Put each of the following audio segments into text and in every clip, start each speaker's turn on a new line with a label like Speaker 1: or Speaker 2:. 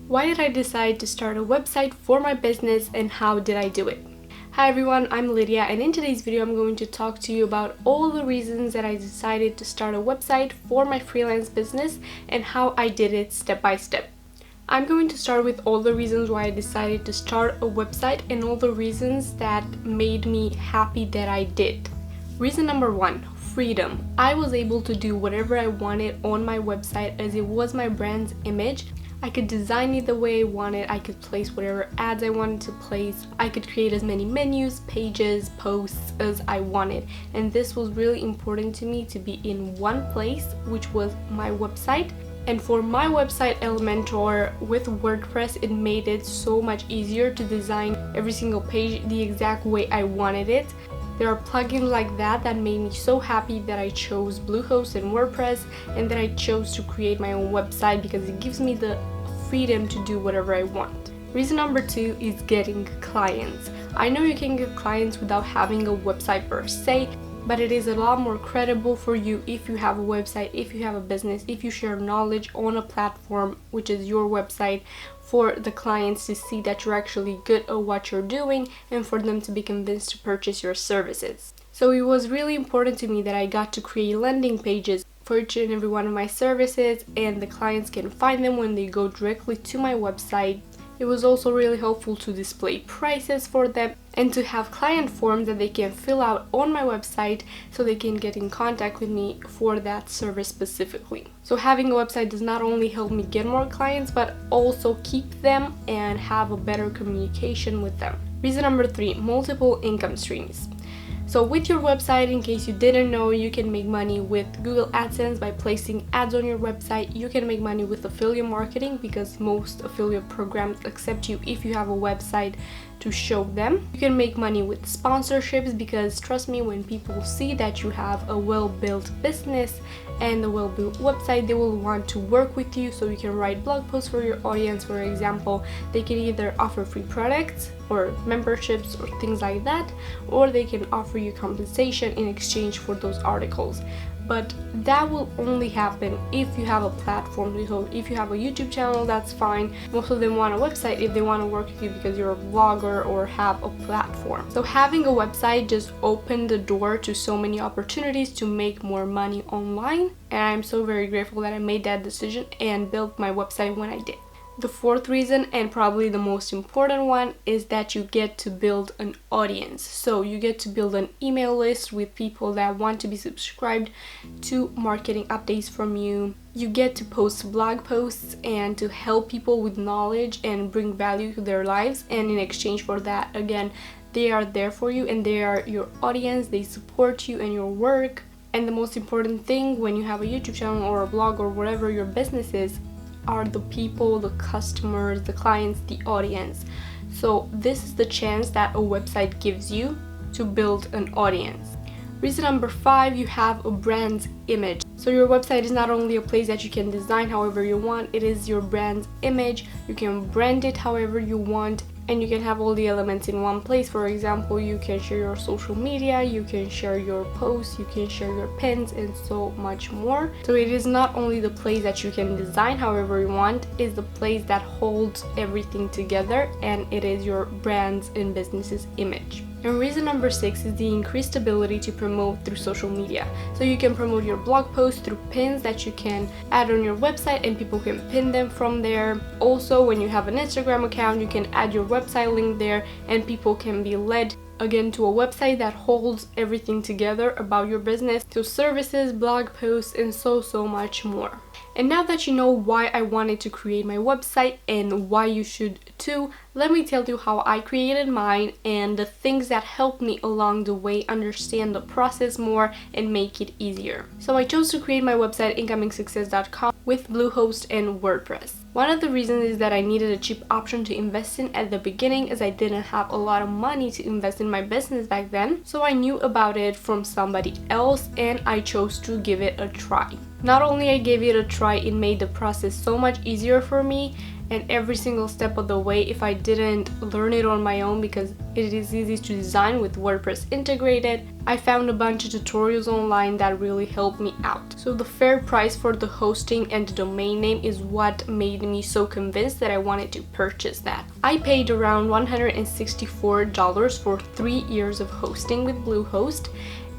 Speaker 1: Why did I decide to start a website for my business and how did I do it? Hi everyone, I'm Lydia, and in today's video I'm going to talk to you about all the reasons that I decided to start a website for my freelance business and how I did it step by step. I'm going to start with all the reasons why I decided to start a website and all the reasons that made me happy that I did. Reason number one, freedom. I was able to do whatever I wanted on my website as it was my brand's image. I could design it the way I wanted, I could place whatever ads I wanted to place, I could create as many menus, pages, posts as I wanted. And this was really important to me to be in one place, which was my website. And for my website Elementor with WordPress, it made it so much easier to design every single page the exact way I wanted it. There are plugins like that made me so happy that I chose Bluehost and WordPress and that I chose to create my own website because it gives me the freedom to do whatever I want. Reason number two is getting clients. I know you can get clients without having a website per se, but it is a lot more credible for you if you have a website, if you have a business, if you share knowledge on a platform, which is your website, for the clients to see that you're actually good at what you're doing and for them to be convinced to purchase your services. So it was really important to me that I got to create landing pages for each and every one of my services, and the clients can find them when they go directly to my website. It was also really helpful to display prices for them and to have client forms that they can fill out on my website so they can get in contact with me for that service specifically. So having a website does not only help me get more clients but also keep them and have a better communication with them. Reason number three, multiple income streams. So with your website, in case you didn't know, you can make money with Google AdSense by placing ads on your website. You can make money with affiliate marketing because most affiliate programs accept you if you have a website to show them. You can make money with sponsorships because trust me, when people see that you have a well-built business and a well-built website, they will want to work with you. So you can write blog posts for your audience. For example, they can either offer free products or memberships or things like that, or they can offer you compensation in exchange for those articles. But that will only happen if you have a platform. So if you have a YouTube channel, that's fine. Most of them want a website if they want to work with you because you're a blogger or have a platform. So having a website just opened the door to so many opportunities to make more money online. And I'm so very grateful that I made that decision and built my website when I did. The fourth reason, and probably the most important one, is that you get to build an audience. So you get to build an email list with people that want to be subscribed to marketing updates from you. You get to post blog posts and to help people with knowledge and bring value to their lives. And in exchange for that, again, they are there for you and they are your audience. They support you and your work. And the most important thing when you have a YouTube channel or a blog or whatever your business is, are the people, the customers, the clients, the audience. So this is the chance that a website gives you to build an audience. Reason number five, you have a brand's image. So your website is not only a place that you can design however you want, it is your brand's image. You can brand it however you want, and you can have all the elements in one place. For example, you can share your social media, you can share your posts, you can share your pins, and so much more. So it is not only the place that you can design however you want, it's the place that holds everything together, and it is your brand's and business's image. And reason number six is the increased ability to promote through social media. So you can promote your blog posts through pins that you can add on your website and people can pin them from there. Also, when you have an Instagram account, you can add your website link there and people can be led again to a website that holds everything together about your business, so services, blog posts, and so much more. And now that you know why I wanted to create my website and why you should too, let me tell you how I created mine and the things that helped me along the way understand the process more and make it easier. So I chose to create my website incomingsuccess.com with Bluehost and WordPress. One of the reasons is that I needed a cheap option to invest in at the beginning, as I didn't have a lot of money to invest in my business back then. So I knew about it from somebody else and I chose to give it a try. Not only I gave it a try, it made the process so much easier for me, and every single step of the way if I didn't learn it on my own, because it is easy to design with WordPress integrated. I found a bunch of tutorials online that really helped me out. So the fair price for the hosting and the domain name is what made me so convinced that I wanted to purchase that. I paid around $164 for 3 years of hosting with Bluehost,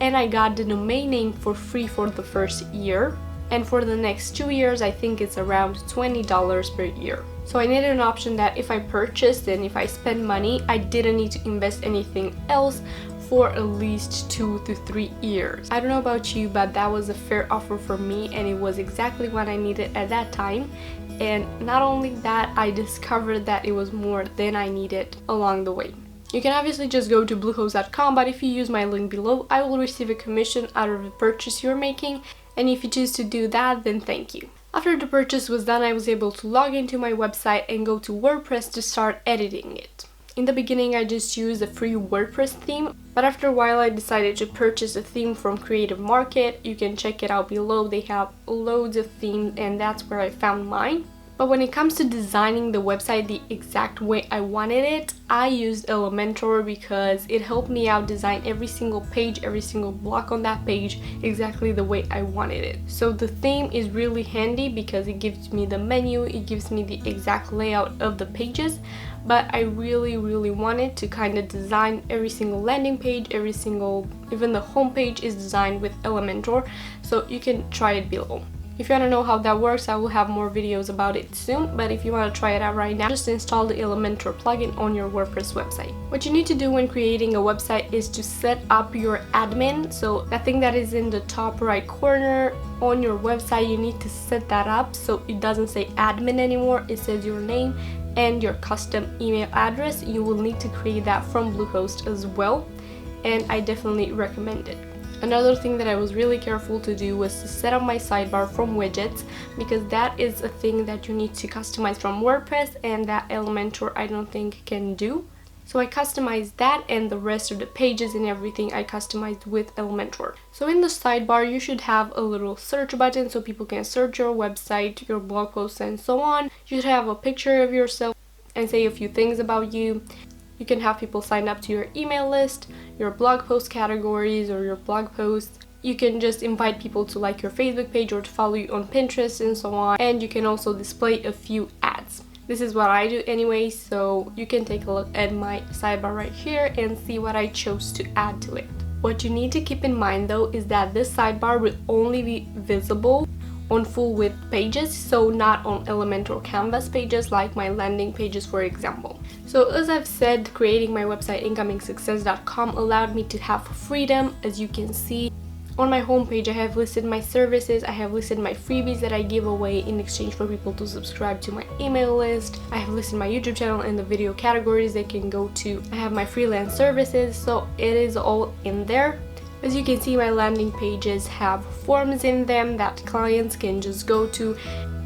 Speaker 1: and I got the domain name for free for the first year. And for the next 2 years, I think it's around $20 per year. So I needed an option that if I purchased and if I spend money, I didn't need to invest anything else for at least 2 to 3 years. I don't know about you, but that was a fair offer for me, and it was exactly what I needed at that time. And not only that, I discovered that it was more than I needed along the way. You can obviously just go to bluehost.com, but if you use my link below, I will receive a commission out of the purchase you're making. And if you choose to do that, then thank you. After the purchase was done, I was able to log into my website and go to WordPress to start editing it. In the beginning, I just used a free WordPress theme, but after a while I decided to purchase a theme from Creative Market. You can check it out below. They have loads of themes, and that's where I found mine. But when it comes to designing the website the exact way I wanted it, I used Elementor because it helped me out design every single page, every single block on that page exactly the way I wanted it. So the theme is really handy because it gives me the menu, it gives me the exact layout of the pages, but I really wanted to kind of design every single landing page, even the home page is designed with Elementor, so you can try it below. If you want to know how that works, I will have more videos about it soon, but if you want to try it out right now, just install the Elementor plugin on your WordPress website. What you need to do when creating a website is to set up your admin. So that thing that is in the top right corner on your website, you need to set that up so it doesn't say admin anymore, it says your name and your custom email address. You will need to create that from Bluehost as well, and I definitely recommend it. Another thing that I was really careful to do was to set up my sidebar from widgets, because that is a thing that you need to customize from WordPress and that Elementor I don't think can do. So I customized that, and the rest of the pages and everything I customized with Elementor. So in the sidebar you should have a little search button so people can search your website, your blog posts and so on. You should have a picture of yourself and say a few things about you. You can have people sign up to your email list, your blog post categories or your blog posts. You can just invite people to like your Facebook page or to follow you on Pinterest and so on. And you can also display a few ads. This is what I do anyway, so you can take a look at my sidebar right here and see what I chose to add to it. What you need to keep in mind though is that this sidebar will only be visible on full width pages, so not on Elementor canvas pages like my landing pages, for example. So as I've said, creating my website incomingsuccess.com allowed me to have freedom. As you can see on my homepage, I have listed my services, I have listed my freebies that I give away in exchange for people to subscribe to my email list. I have listed my YouTube channel and the video categories they can go to. I have my freelance services, so it is all in there. As you can see, my landing pages have forms in them that clients can just go to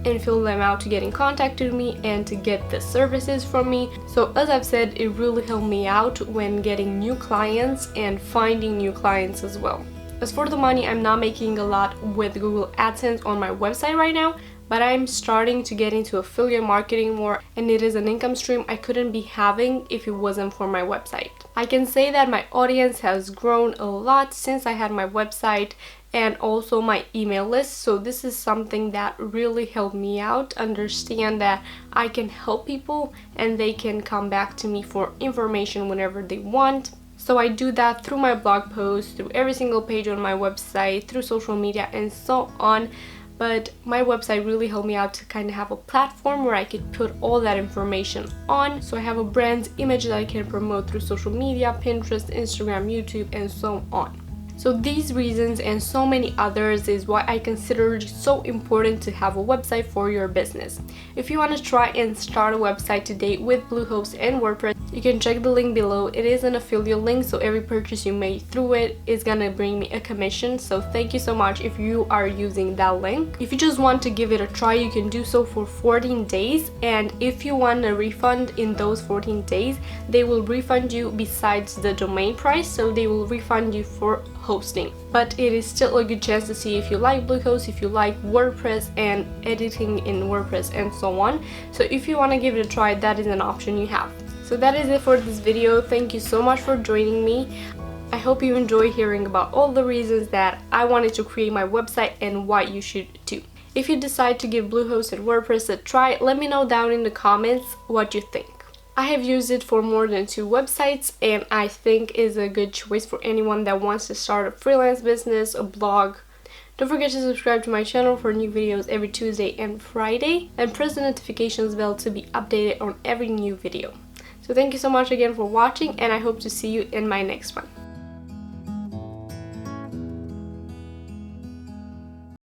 Speaker 1: and fill them out to get in contact with me and to get the services from me. So as I've said, it really helped me out when getting new clients and finding new clients as well. As for the money, I'm not making a lot with Google AdSense on my website right now, but I'm starting to get into affiliate marketing more, and it is an income stream I couldn't be having if it wasn't for my website. I can say that my audience has grown a lot since I had my website and also my email list, so this is something that really helped me out understand that I can help people and they can come back to me for information whenever they want. So I do that through my blog posts, through every single page on my website, through social media and so on. But my website really helped me out to kind of have a platform where I could put all that information on. So I have a brand image that I can promote through social media, Pinterest, Instagram, YouTube, and so on. So these reasons and so many others is why I consider it so important to have a website for your business. If you want to try and start a website today with Bluehost and WordPress, you can check the link below. It is an affiliate link, so every purchase you make through it is gonna bring me a commission. So thank you so much if you are using that link. If you just want to give it a try, you can do so for 14 days. And if you want a refund in those 14 days, they will refund you besides the domain price. So they will refund you for hosting. But it is still a good chance to see if you like Bluehost, if you like WordPress and editing in WordPress and so on. So if you want to give it a try, that is an option you have. So that is it for this video. Thank you so much for joining me. I hope you enjoy hearing about all the reasons that I wanted to create my website and what you should do. If you decide to give Bluehost and WordPress a try, let me know down in the comments what you think. I have used it for more than 2 websites and I think is a good choice for anyone that wants to start a freelance business, a blog. Don't forget to subscribe to my channel for new videos every Tuesday and Friday, and press the notifications bell to be updated on every new video. So thank you so much again for watching, and I hope to see you in my next one.